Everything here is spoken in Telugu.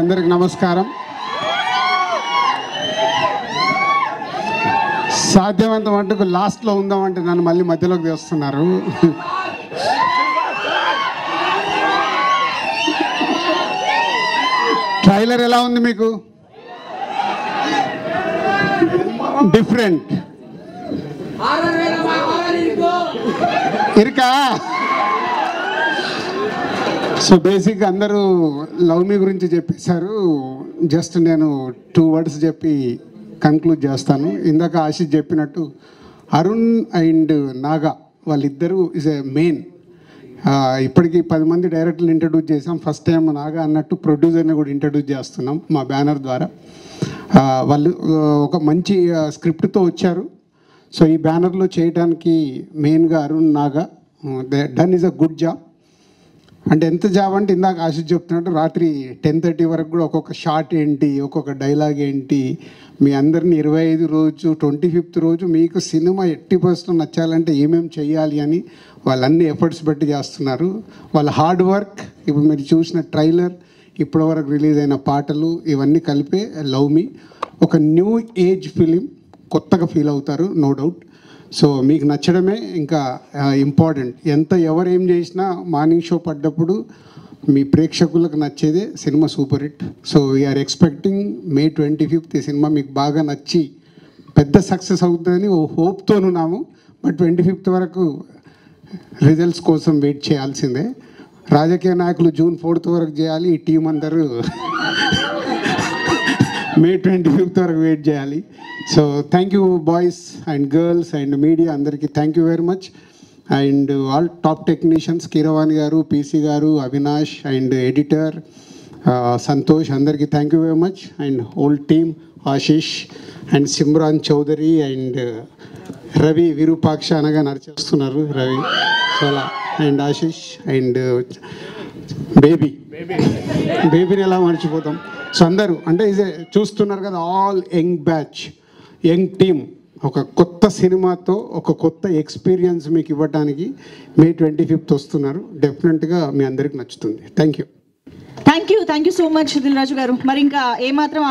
అందరికి నమస్కారం. సాధ్యమంత మటుకు లాస్ట్లో ఉందామంటే నన్ను మళ్ళీ మధ్యలోకి తెస్తున్నారు. ట్రైలర్ ఎలా ఉంది మీకు? డిఫరెంట్ ఇరుకా. సో బేసిక్గా అందరూ లవ్ మీ గురించి చెప్పేశారు. జస్ట్ నేను 2 words చెప్పి కంక్లూడ్ చేస్తాను. ఇందాక ఆశిష్ చెప్పినట్టు అరుణ్ అండ్ నాగా వాళ్ళిద్దరూ ఇస్ ఏ మెయిన్. ఇప్పటికీ 10 మంది డైరెక్టర్లు ఇంట్రడ్యూస్ చేసాం. ఫస్ట్ టైం నాగా అన్నట్టు ప్రొడ్యూసర్ని కూడా ఇంట్రడ్యూస్ చేస్తున్నాం మా బ్యానర్ ద్వారా. వాళ్ళు ఒక మంచి స్క్రిప్ట్తో వచ్చారు. సో ఈ బ్యానర్లో చేయడానికి మెయిన్గా Arun Naga done is a good job. అంటే ఎంత జాబ్ అంటే ఇందాక ఆశిష్ చెప్తున్నట్టు రాత్రి 10:30 వరకు కూడా ఒక్కొక్క షాట్ ఏంటి, ఒక్కొక్క డైలాగ్ ఏంటి, మీ అందరిని 25 రోజు 25th రోజు మీకు సినిమా 80% నచ్చాలంటే ఏమేమి చేయాలి అని వాళ్ళన్ని ఎఫర్ట్స్ పెట్టి చేస్తున్నారు. వాళ్ళ హార్డ్ వర్క్, ఇప్పుడు మీరు చూసిన ట్రైలర్, ఇప్పటి వరకు రిలీజ్ అయిన పాటలు, ఇవన్నీ కలిపే లవ్ మీ ఒక న్యూ ఏజ్ ఫిలిం. కొత్తగా ఫీల్ అవుతారు, నో డౌట్. సో మీకు నచ్చడమే ఇంకా ఇంపార్టెంట్. ఎవరేం చేసినా మార్నింగ్ షో పడ్డప్పుడు మీ ప్రేక్షకులకు నచ్చేదే cinema super hit. So we are expecting May 25th ఈ సినిమా మీకు బాగా నచ్చి పెద్ద సక్సెస్ అవుతుందని ఓ హోప్తో ఉన్నాము. బట్ 25th వరకు రిజల్ట్స్ కోసం వెయిట్ చేయాల్సిందే. రాజకీయ నాయకులు June 4th వరకు చేయాలి, ఈ టీం అందరూ May 25th వరకు వెయిట్ చేయాలి. So thank you boys and girls and media అందరికీ thank you very much. And all top technicians Keeravani garu, PC garu, Avinash and editor Santosh, అందరికీ thank you very much. And whole team Ashish and Simran Chaudhary and Ravi Virupaksha అనగా నడిచేస్తున్నారు రవి చాలా, అండ్ ఆశీష్ అండ్ బేబీని ఎలా మర్చిపోతాం. సో అందరూ అంటే ఇది చూస్తున్నారు కదా, all young batch, young team ఒక కొత్త సినిమాతో ఒక కొత్త ఎక్స్పీరియన్స్ మీకు ఇవ్వడానికి May 25th వస్తున్నారు. డెఫినెట్గా మీ అందరికి నచ్చుతుంది. Thank you so much Dil Raju garu. మరి ఇంకా ఏమాత్రం